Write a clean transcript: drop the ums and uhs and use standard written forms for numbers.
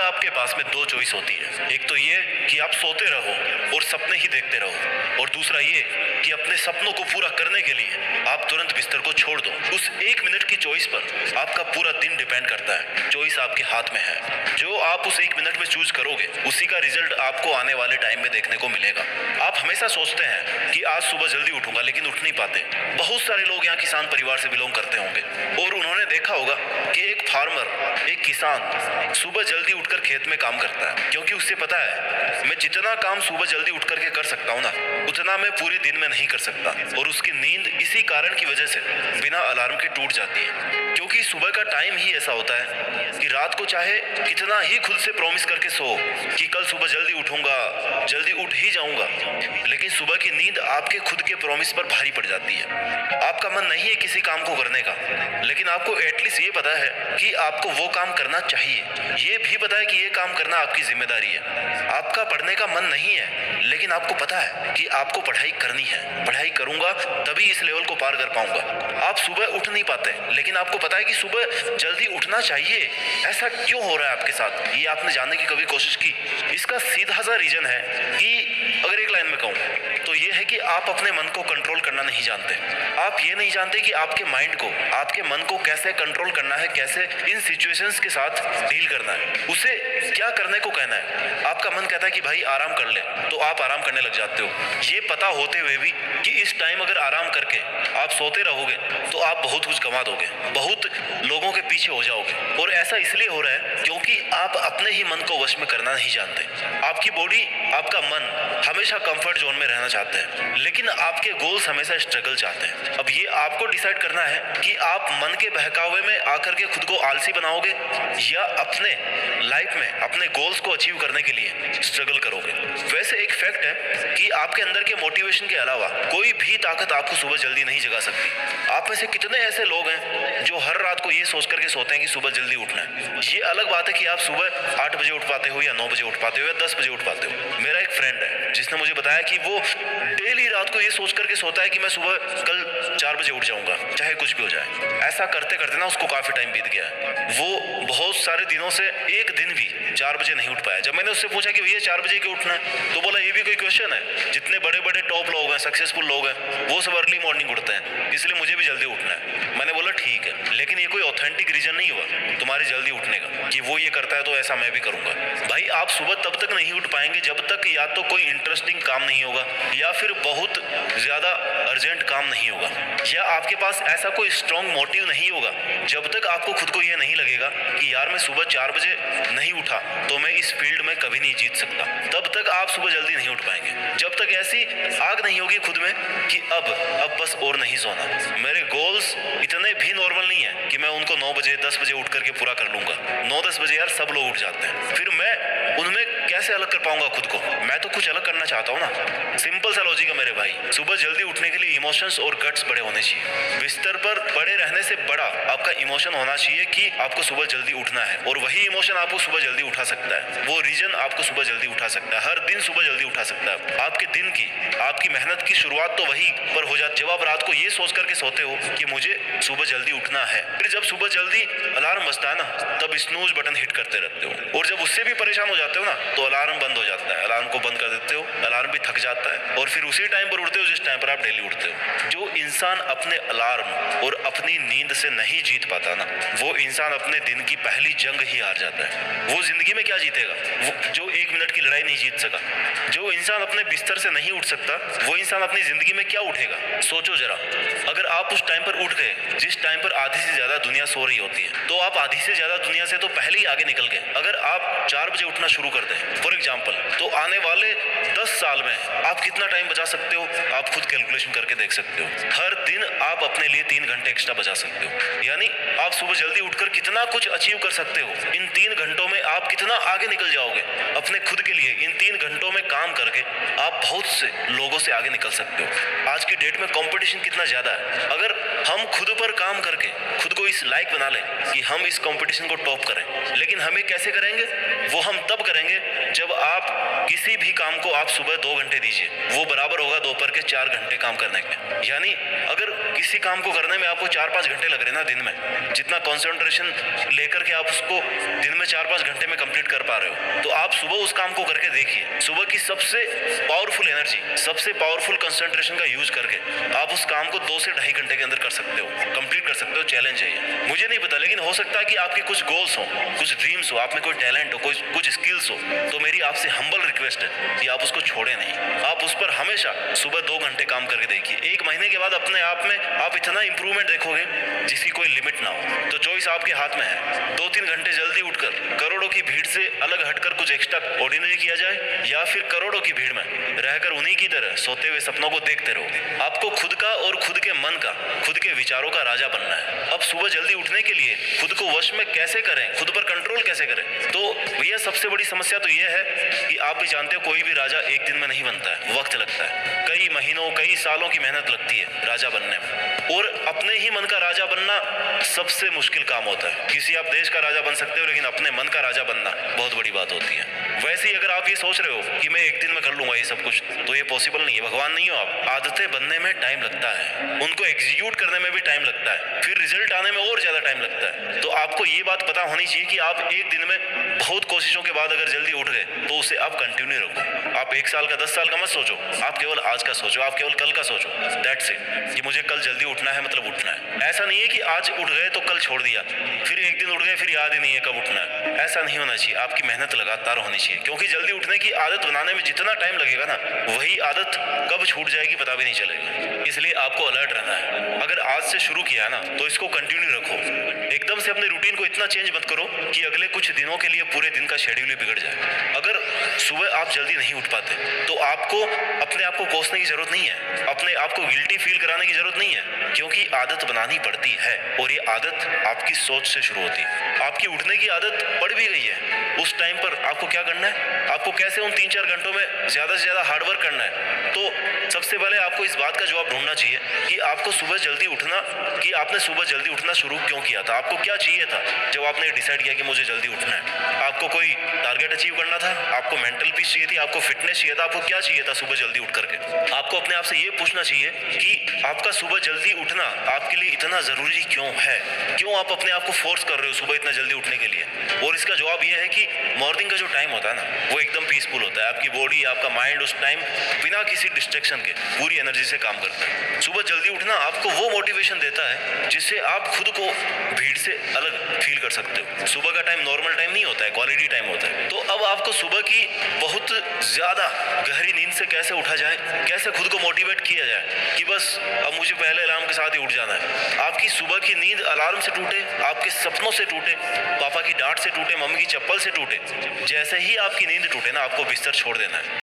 आपके पास में दो चॉइस होती है। एक तो ये कि आप सोते रहो और सपने ही देखते रहो, और दूसरा ये कि अपने सपनों को पूरा करने के लिए आप तुरंत बिस्तर को छोड़ दो। उस 1 मिनट की चॉइस पर आपका पूरा दिन डिपेंड करता है। चॉइस आपके हाथ में है। जो आप उस 1 मिनट में चूज करोगे उसी का रिजल्ट आपको आने वाले टाइम में देखने को मिलेगा। आप हमेशा सोचते हैं कि आज सुबह जल्दी उठूंगा, लेकिन उठ नहीं पाते। बहुत सारे लोग यहाँ किसान परिवार से बिलोंग करते होंगे और उन्होंने देखा होगा कि एक फार्मर, एक किसान सुबह जल्दी उठकर खेत में काम करता है, क्योंकि उससे पता है मैं जितना काम सुबह जल्दी उठ करके कर सकता हूँ ना, उतना मैं पूरे दिन में नहीं कर सकता। और उसकी नींद इसी कारण की वजह से बिना अलार्म के टूट जाती है, क्योंकि सुबह का टाइम ही ऐसा होता है कि रात को चाहे कितना ही खुद से प्रॉमिस करके सो कि कल सुबह जल्दी उठूंगा, जल्दी उठ ही जाऊंगा, लेकिन सुबह की नींद आपके खुद के प्रॉमिस पर भारी पड़ जाती है। आपका मन नहीं है किसी काम को करने का, लेकिन आपको एटलीस्ट ये पता है कि आपको वो काम करना चाहिए। ये भी पता है कि ये काम करना आपकी जिम्मेदारी है। आपका पढ़ने का मन नहीं है, लेकिन आपको पता है कि आपको पढ़ाई करनी है। पढ़ाई करूंगा तभी इस लेवल को पार कर पाऊंगा। आप सुबह उठ नहीं पाते, लेकिन आपको पता है कि सुबह जल्दी उठना चाहिए। ऐसा क्यों हो रहा है आपके साथ, ये आपने जानने की कभी कोशिश की? इसका सीधा सा रीजन है कि अगर एक लाइन में कहूँ तो ये है कि आप अपने मन को कंट्रोल करना नहीं जानते। आप ये नहीं जानते कि आपके माइंड को, आपके मन को कैसे कंट्रोल करना है, कैसे इन सिचुएशंस के साथ डील करना है, उसे क्या करने को कहना है। आपका मन कहता है कि भाई आराम कर ले, तो आप आराम करने लग जाते हो, ये पता होते हुए भी कि इस टाइम अगर आराम करके आप सोते रहोगे तो आप बहुत कुछ गंवा दोगे, बहुत लोगों के पीछे हो जाओगे। और ऐसा इसलिए हो रहा है क्योंकि आप अपने ही मन को वश में करना नहीं जानते। आपकी बॉडी, आपका मन हमेशा कंफर्ट जोन में रहना चाहते हैं, लेकिन आपके गोल्स हमेशा स्ट्रगल चाहते हैं। अब ये आपको डिसाइड करना है कि आप मन के बहकावे में आकर के खुद को आलसी बनाओगे या अपने लाइफ में अपने गोल्स को अचीव करने के लिए स्ट्रगल करोगे। वैसे एक फैक्ट है कि आपके अंदर के मोटिवेशन के अलावा कोई भी ताकत आपको सुबह जल्दी नहीं जगा सकती। आप में से कितने ऐसे लोग हैं जो हर रात को ये सोच करके सोते हैं कि सुबह जल्दी उठना है। ये अलग बात है कि आप सुबह 8 बजे उठ पाते हो या 9 बजे उठ पाते हो या 10 बजे उठ पाते हो। मेरा एक फ्रेंड है जिसने मुझे बताया कि वो डेली रात को ये सोच करके सोता है कि मैं सुबह कल 4 बजे उठ जाऊंगा, चाहे कुछ भी हो जाए। ऐसा करते करते ना उसको काफी टाइम बीत गया है। वो बहुत सारे दिनों से एक दिन भी 4 बजे नहीं उठ पाया। जब मैंने उससे पूछा कि भैया 4 बजे क्यों उठना है, तो बोला ये भी कोई क्वेश्चन है? जितने बड़े बड़े टॉप लोग हैं, सक्सेसफुल लोग हैं, वो सब अर्ली मॉर्निंग उठते हैं, इसलिए मुझे भी जल्दी उठना है। मैंने बोला ठीक है, लेकिन ये कोई ऑथेंटिक रीजन नहीं हुआ तुम्हारे जल्दी उठने का कि वो ये करता है तो ऐसा मैं भी करूंगा। भाई आप सुबह तब तक नहीं उठ पाएंगे जब तक या तो कोई इंटरेस्टिंग काम नहीं होगा, या फिर बहुत ज्यादा अर्जेंट काम नहीं होगा, या आपके पास ऐसा कोई स्ट्रॉन्ग मोटिव नहीं होगा। जब तक आपको खुद को ये नहीं लगेगा कि यार मैं सुबह 4 बजे नहीं उठा तो मैं इस फील्ड में कभी नहीं जीत सकता, तब तक आप सुबह जल्दी नहीं उठ पाएंगे। जब तक ऐसी आग नहीं होगी खुद में कि अब बस और नहीं सोना। मेरे गोल्स इतने भी नॉर्मल नहीं है कि मैं उनको 9 बजे 10 बजे उठ करके पूरा कर लूंगा। 9-10 बजे यार सब लोग उठ जाते हैं, फिर मैं उनमें कैसे अलग कर पाऊंगा खुद को? मैं तो कुछ अलग करना चाहता हूँ ना। सिंपल सा लॉजिक है मेरे भाई, सुबह जल्दी उठने के लिए इमोशंस और गट्स बड़े होने चाहिए। बिस्तर पर पड़े रहने से बड़ा आपका इमोशन होना चाहिए कि आपको सुबह जल्दी उठना है, और वही इमोशन आपको सुबह जल्दी उठा सकता है। वो रीजन आपको सुबह जल्दी उठा सकता है, हर दिन सुबह जल्दी उठा सकता है। आपके दिन की, आपकी मेहनत की शुरुआत तो वही पर हो जाती जब आप रात को ये सोच करके सोते हो कि मुझे सुबह जल्दी उठना है। फिर जब सुबह जल्दी अलार्म बजता है ना, तब स्नूज बटन हिट करते रहते हो, और जब उससे भी परेशान हो जाते हो ना तो अलार्म बंद हो जाता है। अलार्म को बंद कर देते हो, अलार्म भी थक जाता है, और फिर उसी टाइम पर उठते हो जिस टाइम पर आप डेली उठते हो। जो इंसान अपने अलार्म और अपनी नींद से नहीं जीत पाता ना, वो इंसान अपने दिन की पहली जंग ही हार जाता है। वो जिंदगी में क्या जीतेगा? वो जो 1 मिनट की लड़ाई नहीं जीत सका, जो इंसान अपने बिस्तर से नहीं उठ सकता, वो इंसान अपनी जिंदगी में क्या उठेगा? सोचो जरा, अगर आप उस टाइम पर उठ गए जिस टाइम पर आधी से ज्यादा दुनिया सो रही होती है, तो आप आधी से ज्यादा दुनिया से तो पहले ही आगे निकल गए। अगर आप 4 बजे उठना शुरू कर दें फॉर एग्जाम्पल, तो आने वाले 10 साल में आप कितना टाइम बचा सकते हो? आप खुद कैलकुलेशन करके देख सकते हो। हर दिन आप अपने लिए 3 घंटे एक्स्ट्रा बचा सकते हो, यानी आप सुबह जल्दी उठकर कितना कुछ अचीव कर सकते हो। इन 3 घंटों में आप कितना आगे निकल जाओगे अपने खुद के लिए। इन 3 घंटों में काम करके आप बहुत से लोगों से आगे निकल सकते हो। आज की डेट में कंपटीशन कितना ज्यादा है, अगर हम खुद पर काम करके खुद को इस लायक बना लें कि हम इस कंपटीशन को टॉप करें, लेकिन हमें कैसे करेंगे? वो हम तब करेंगे जब आप किसी भी काम को आप सुबह 2 घंटे दीजिए, वो बराबर होगा दोपहर के 4 घंटे काम करने के। यानी अगर किसी काम को करने में आपको 4-5 घंटे लग रहे हैं ना दिन में, जितना कंसंट्रेशन लेकर के आप उसको दिन में 4-5 घंटे में कंप्लीट कर पा रहे हो, तो आप सुबह उस काम को करके देखिए। सुबह की सबसे पावरफुल एनर्जी, सबसे पावरफुल कंसंट्रेशन का यूज करके आप उस काम को 2 से ढाई घंटे के अंदर कर सकते हो, कंप्लीट कर सकते हो। चैलेंज है ये, मुझे नहीं पता, लेकिन हो सकता है कि आपके कुछ गोल्स हो, कुछ ड्रीम्स हो, आप में कोई टैलेंट हो, कोई कुछ स्किल्स हो, तो मेरी आपसे हम्बल रिक्वेस्ट है कि आप उसको छोड़े नहीं। आप उस पर हमेशा सुबह 2 घंटे काम करके देखिए। 1 महीने के बाद अपने आप में आप इतना इंप्रूवमेंट देखोगे जिसकी कोई लिमिट ना हो। तो चॉइस आपके हाथ में है, 2-3 घंटे जल्दी उठकर करोड़ों की भीड़ से अलग हटकर कुछ एक्स्ट्रा ऑर्डिनरी किया जाए, या फिर करोड़ों की भीड़ में रहकर उन्हीं की तरह सोते हुए सपनों को देखते रहो। आपको खुद का और खुद के मन का, खुद के विचारों का राजा बनना है। अब सुबह जल्दी उठने के लिए खुद को वश में कैसे करें, खुद पर कंट्रोल कैसे करें? तो भैया सबसे बड़ी समस्या तो यह है कि आप भी जानते हो कोई भी राजा एक दिन में नहीं बनता है, वक्त लगता है, कई महीनों कई सालों की मेहनत लगती है राजा बनने में। और अपने ही मन का राजा बनना सबसे मुश्किल काम होता है। किसी आप देश का राजा बन सकते हो, लेकिन अपने मन का राजा बनना बहुत बड़ी बात होती है। वैसे ही अगर आप ये सोच रहे हो कि मैं एक दिन में कर लूंगा ये सब कुछ, तो ये पॉसिबल नहीं है, भगवान नहीं हो आप। आदतें बनने में टाइम लगता है, उनको एग्जीक्यूट करने में भी टाइम लगता है, फिर रिजल्ट आने में और ज्यादा टाइम लगता है। तो आपको ये बात पता होनी चाहिए कि आप एक दिन में बहुत कोशिशों के बाद अगर जल्दी उठ गए तो उसे आप कंटिन्यू रखो। आप 1 साल का 10 साल का मत सोचो, आप केवल आज का सोचो, आप केवल कल का सोचो। दैट्स इट, कि मुझे कल जल्दी उठना है मतलब उठना है। ऐसा नहीं है कि आज उठ गए तो कल छोड़ दिया, फिर एक दिन उठ गए फिर याद ही नहीं है कब उठना है। ऐसा नहीं होना चाहिए, आपकी मेहनत लगातार होनी चाहिए, क्योंकि जल्दी उठने की आदत बनाने में जितना टाइम लगेगा ना, वही आदत कब छूट जाएगी पता भी नहीं चलेगा। इसलिए आपको अलर्ट रहना है। अगर आज से शुरू किया ना तो इसको कंटिन्यू रखो। एकदम से अपने रूटीन को इतना चेंज मत करो कि अगले कुछ दिनों के लिए पूरे दिन का शेड्यूल ही बिगड़ जाए। अगर सुबह आप जल्दी नहीं उठ पाते तो आपको अपने आप को कोसने की जरूरत नहीं है, अपने आप को गिल्टी फील कराने की जरूरत नहीं है, क्योंकि आदत बनानी पड़ती है और ये आदत आपकी सोच से शुरू होती है। आपकी उठने की आदत पड़ भी गई है, उस टाइम पर आपको क्या करना है, आपको कैसे उन 3-4 घंटों में ज्यादा से ज्यादा हार्डवर्क करना है। तो सबसे पहले आपको इस बात का जवाब ढूंढना चाहिए कि आपको सुबह जल्दी उठना, कि आपने सुबह जल्दी उठना शुरू क्यों किया था, आपको क्या चाहिए था जब आपने डिसाइड किया कि मुझे जल्दी उठना है। आपको कोई टारगेट अचीव करना था, आपको मेंटल पीस चाहिए थी, आपको फिटनेस चाहिए था, आपको क्या चाहिए था सुबह जल्दी उठ करके? आपको अपने आप से ये पूछना चाहिए कि आपका सुबह जल्दी उठना आपके लिए इतना जरूरी क्यों है, क्यों आप अपने आप को फोर्स कर रहे हो सुबह इतना जल्दी उठने के लिए। और इसका जवाब यह है कि मॉर्निंग का जो टाइम होता है ना, वो एकदम पीसफुल होता है। आपकी बॉडी, आपका माइंड उस टाइम बिना किसी डिस्ट्रैक्शन के पूरी एनर्जी से काम करता है। सुबह जल्दी उठना आपको वो मोटिवेशन देता है जिससे आप खुद को भीड़ से अलग फील कर सकते हो। सुबह का टाइम नॉर्मल टाइम नहीं होता है, क्वालिटी टाइम होता है। तो अब आपको सुबह की बहुत ज्यादा गहरी नींद से कैसे उठा जाए, कैसे खुद को मोटिवेट किया जाए कि बस अब मुझे पहले अलार्म के साथ ही उठ जाना है। आपकी सुबह की नींद अलार्म से टूटे, आपके सपनों से टूटे, पापा की डांट से टूटे, मम्मी की चप्पल से टूटे, जैसे ही आपकी नींद टूटे ना, आपको बिस्तर छोड़ देना है।